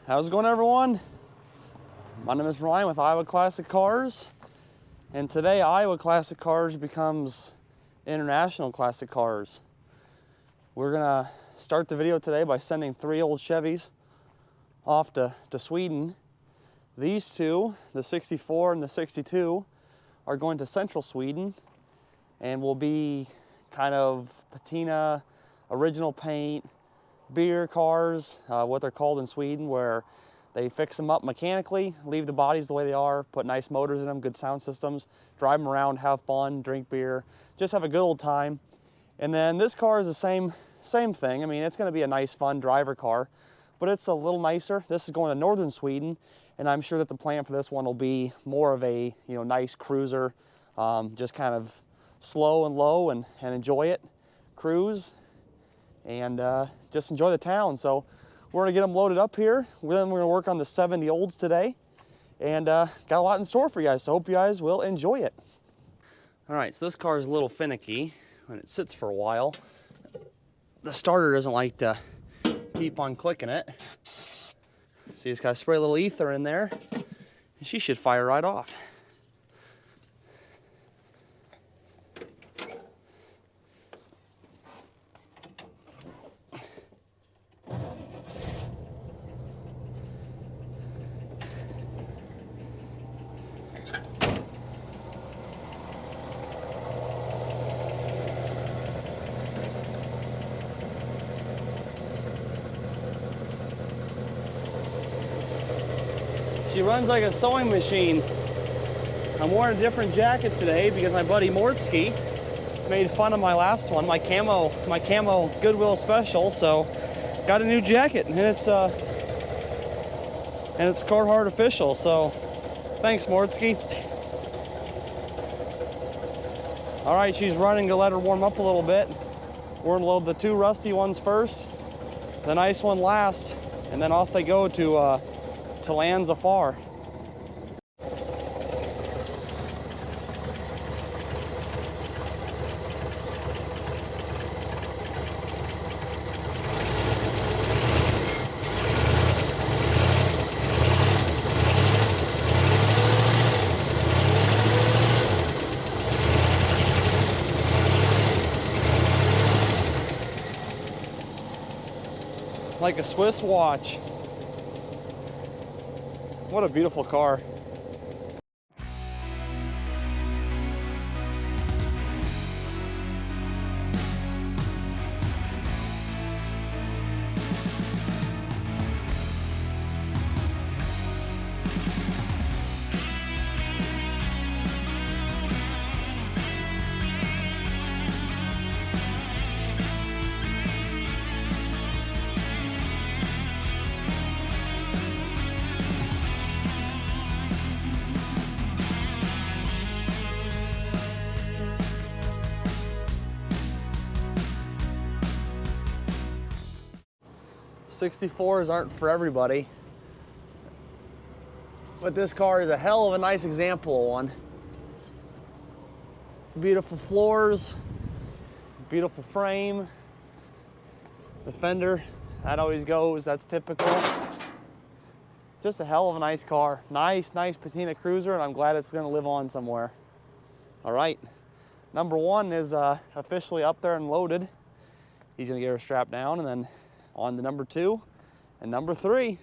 How's it going, everyone? My name is Ryan with IowaClassicCars, and today IowaClassicCars becomes International Classic Cars. We're gonna start the video today by sending 3 old Chevys off to Sweden. These two, the 64 and the 62, are going to central Sweden and will be kind of patina, original paint, beer cars, what they're called in Sweden, where they fix them up mechanically, leave the bodies the way they are, put nice motors in them, good sound systems, drive them around, have fun, drink beer, just have a good old time. And then this car is the same thing. I mean, it's going to be a nice, fun driver car, but it's a little nicer. This is going to northern Sweden, and I'm sure that the plan for this one will be more of a nice cruiser, just kind of slow and low and enjoy it, cruise, and just enjoy the town. So we're gonna get them loaded up here. Then we're gonna work on the 70 olds today, and got a lot in store for you guys, so hope you guys will enjoy it. All right, so this car is a little finicky when it sits for a while. The starter doesn't like to keep on clicking it. So you just gotta spray a little ether in there, and she should fire right off. She runs like a sewing machine. I'm wearing a different jacket today because my buddy Mortsky made fun of my last one, my camo Goodwill special. So got a new jacket, and it's Carhartt official. So thanks, Mortsky. All right, she's running to let her warm up a little bit. We're gonna load the 2 rusty ones first, the nice one last, and then off they go to lands afar. Like a Swiss watch. What a beautiful car. '64s aren't for everybody, but this car is a hell of a nice example of one. Beautiful floors, beautiful frame. The fender, that always goes, that's typical. Just a hell of a nice car. Nice patina cruiser, and I'm glad it's gonna live on somewhere. All right, number 1 is officially up there and loaded. He's gonna get her strapped down, and then on to number 2 and number 3.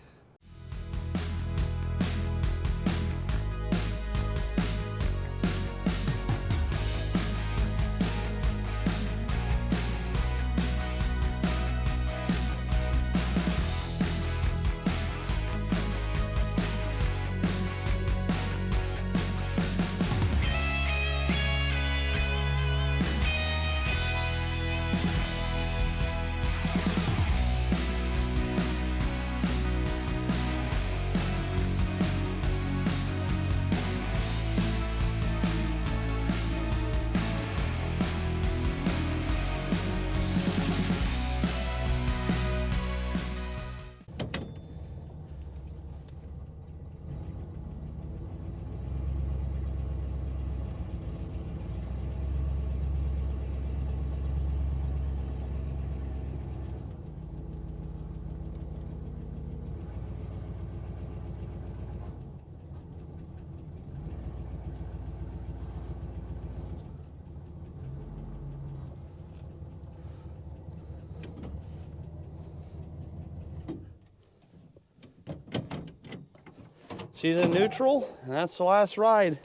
She's in neutral, and that's the last ride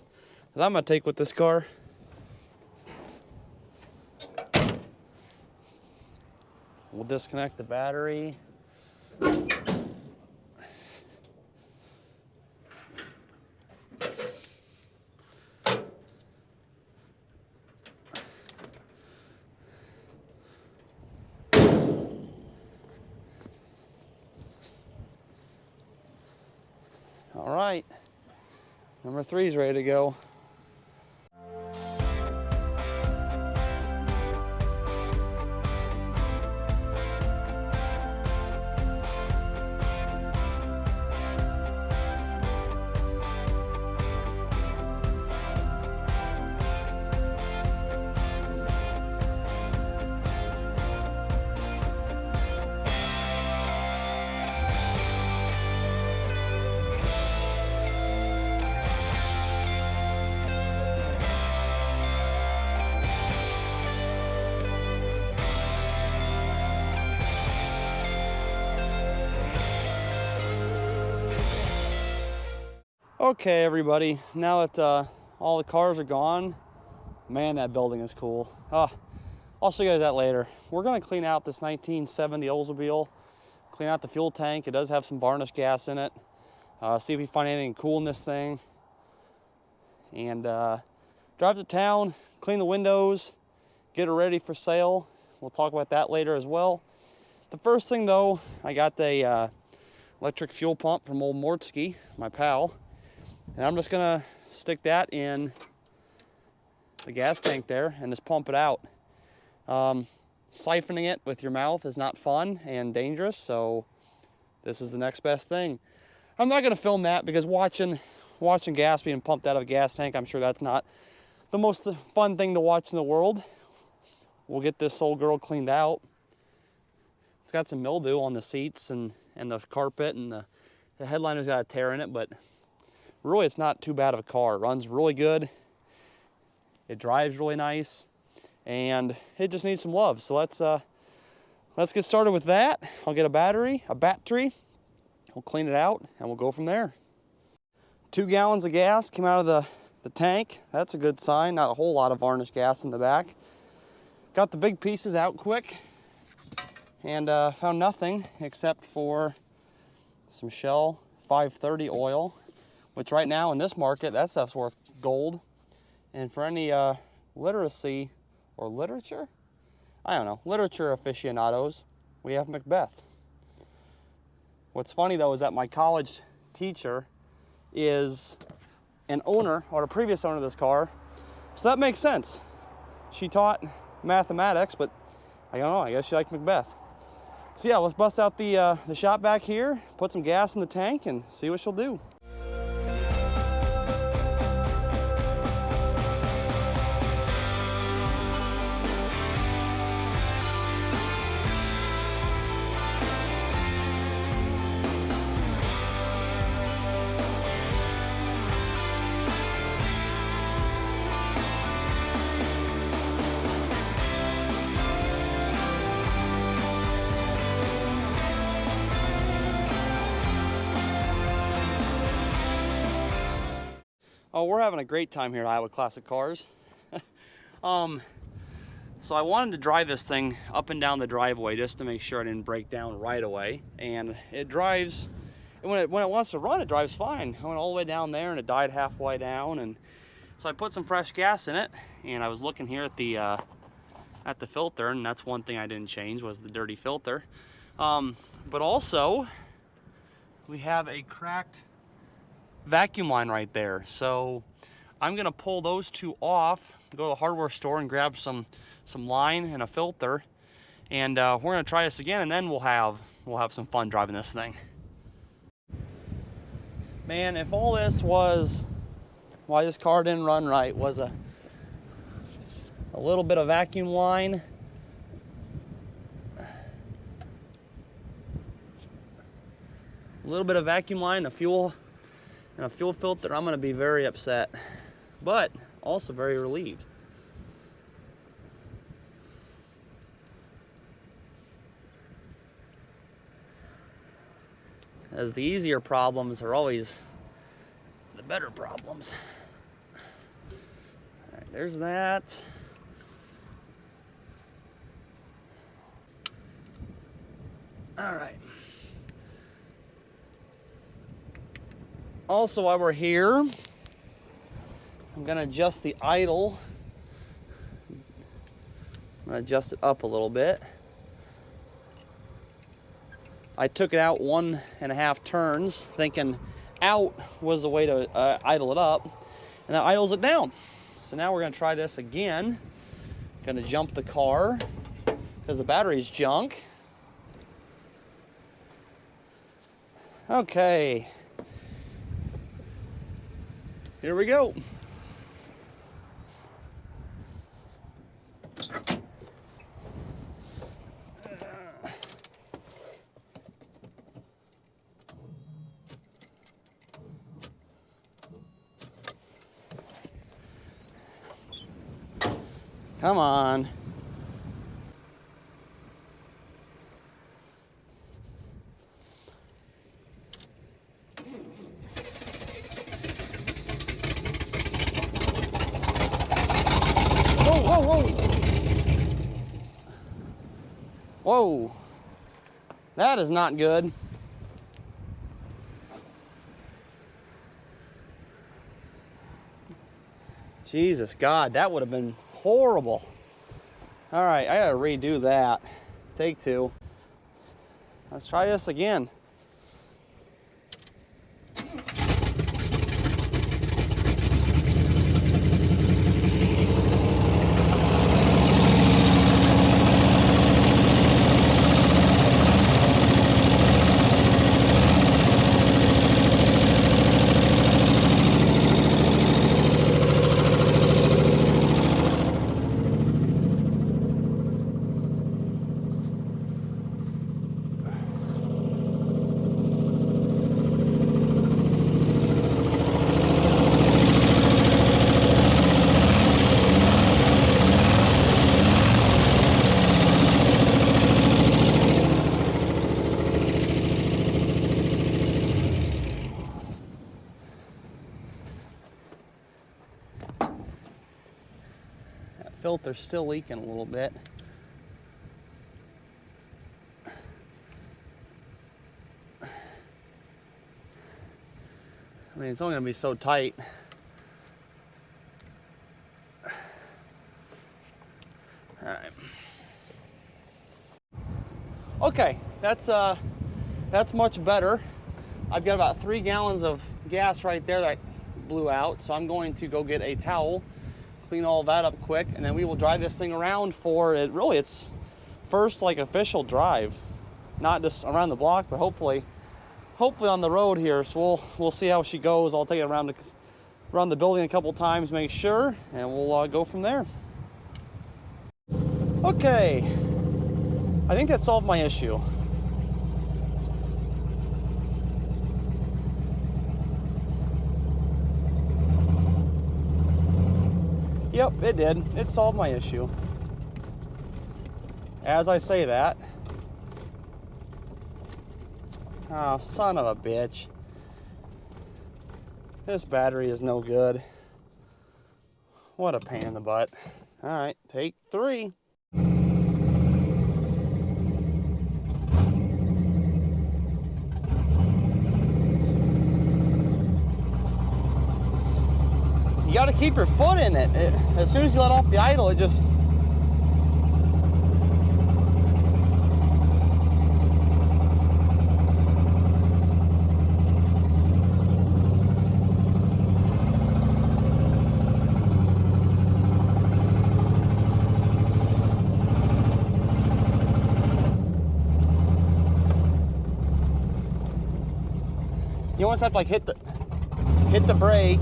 that I'm gonna take with this car. We'll disconnect the battery. All right, number 3 is ready to go. Okay, everybody, now that all the cars are gone, man, that building is cool. I'll show you guys that later. We're gonna clean out this 1970 Oldsmobile, clean out the fuel tank. It does have some varnished gas in it. See if we find anything cool in this thing. And drive to town, clean the windows, get it ready for sale. We'll talk about that later as well. The first thing though, I got the electric fuel pump from old Mortsky, my pal. And I'm just gonna stick that in the gas tank there and just pump it out. Siphoning it with your mouth is not fun and dangerous, so this is the next best thing. I'm not gonna film that because watching gas being pumped out of a gas tank, I'm sure that's not the most fun thing to watch in the world. We'll get this old girl cleaned out. It's got some mildew on the seats and the carpet, and the headliner's got a tear in it, but really, it's not too bad of a car. It runs really good. It drives really nice, and it just needs some love. So let's get started with that. I'll get a battery. We'll clean it out, and we'll go from there. 2 gallons of gas came out of the tank. That's a good sign. Not a whole lot of varnished gas in the back. Got the big pieces out quick, and found nothing except for some Shell 530 oil, which right now in this market, that stuff's worth gold. And for any literacy or literature? I don't know, literature aficionados, we have Macbeth. What's funny though is that my college teacher is an owner, or a previous owner of this car, so that makes sense. She taught mathematics, but I don't know, I guess she liked Macbeth. So yeah, let's bust out the shop back here, put some gas in the tank, and see what she'll do. Oh, we're having a great time here at Iowa Classic Cars. So I wanted to drive this thing up and down the driveway just to make sure I didn't break down right away. And it drives, when it wants to run, it drives fine. I went all the way down there and it died halfway down. And so I put some fresh gas in it, and I was looking here at the filter, and that's one thing I didn't change, was the dirty filter. But also, we have a cracked vacuum line right there. So I'm gonna pull those 2 off, go to the hardware store and grab some line and a filter, and we're gonna try this again, and then we'll have some fun driving this thing. Man, if all this was why this car didn't run right was a little bit of vacuum line, a fuel filter, I'm going to be very upset, but also very relieved. As the easier problems are always the better problems. All right, there's that. All right. Also, while we're here, I'm gonna adjust the idle. I'm gonna adjust it up a little bit. I took it out 1.5 turns, thinking out was the way to idle it up, and that idles it down. So now we're gonna try this again. Gonna jump the car because the battery's junk. Okay. Here we go. Come on. Whoa, whoa, whoa. Whoa. That is not good. Jesus God, that would have been horrible. All right, I gotta redo that. Take 2. Let's try this again. Filter's still leaking a little bit. I mean, it's only gonna be so tight. All right. Okay, that's much better. I've got about 3 gallons of gas right there that blew out, so I'm going to go get a towel, clean all that up quick, and then we will drive this thing around for it. Really, it's first like official drive, not just around the block, but hopefully on the road here. So we'll see how she goes. I'll take it around the building a couple times, make sure, and we'll go from there. Okay, I think that solved my issue. Yep, it did. It solved my issue. As I say that. Oh, son of a bitch. This battery is no good. What a pain in the butt. All right, take 3. You got to keep your foot in it. As soon as you let off the idle, it just... You almost have to like hit the brake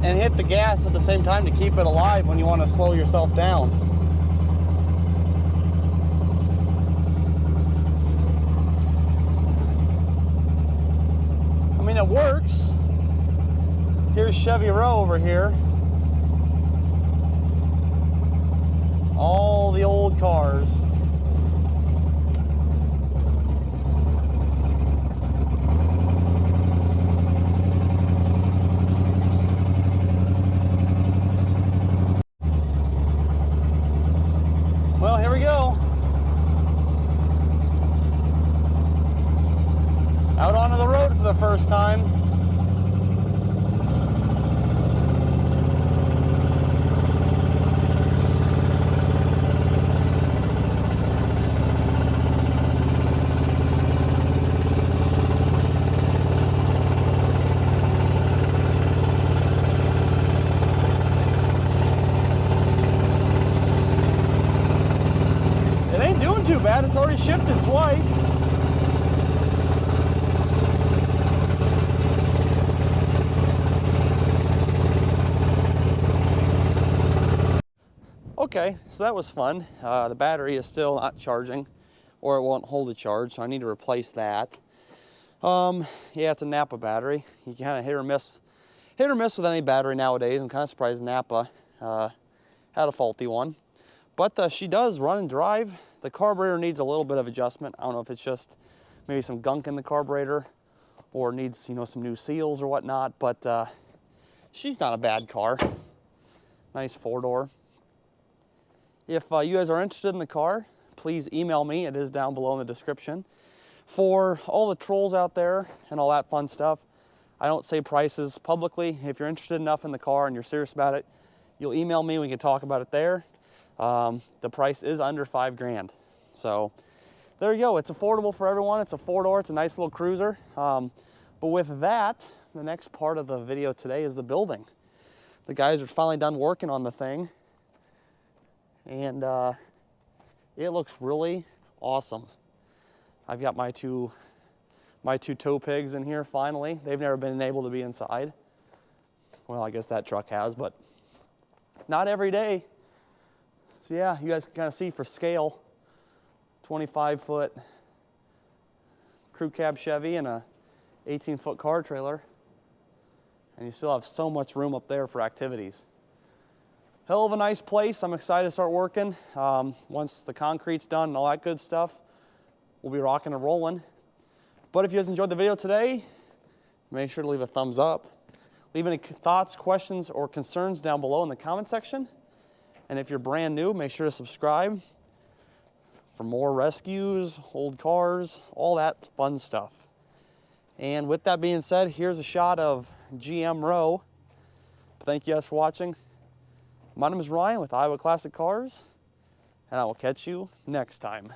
and hit the gas at the same time to keep it alive when you want to slow yourself down. I mean, it works. Here's Chevy Row over here. All the old cars. road for the first time. It ain't doing too bad. It's already shifted twice. Okay, so that was fun. The battery is still not charging, or it won't hold a charge, so I need to replace that. Yeah, it's a Napa battery. You kind of hit or miss with any battery nowadays. I'm kind of surprised Napa had a faulty one. But she does run and drive. The carburetor needs a little bit of adjustment. I don't know if it's just maybe some gunk in the carburetor or needs, you know, some new seals or whatnot, but she's not a bad car. Nice four-door. If you guys are interested in the car, please email me. It is down below in the description. For all the trolls out there and all that fun stuff, I don't say prices publicly. If you're interested enough in the car and you're serious about it, you'll email me. We can talk about it there. The price is under $5,000. So there you go. It's affordable for everyone. It's a four-door. It's a nice little cruiser. But with that, the next part of the video today is the building. The guys are finally done working on the thing. And it looks really awesome. I've got my two tow pigs in here finally. They've never been able to be inside. Well, I guess that truck has, but not every day. So yeah, you guys can kind of see for scale, 25-foot crew cab Chevy and a 18-foot car trailer. And you still have so much room up there for activities. Hell of a nice place. I'm excited to start working. Once the concrete's done and all that good stuff, we'll be rocking and rolling. But if you guys enjoyed the video today, make sure to leave a thumbs up. Leave any thoughts, questions, or concerns down below in the comment section. And if you're brand new, make sure to subscribe for more rescues, old cars, all that fun stuff. And with that being said, here's a shot of GM Row. Thank you guys for watching. My name is Ryan with Iowa Classic Cars, and I will catch you next time.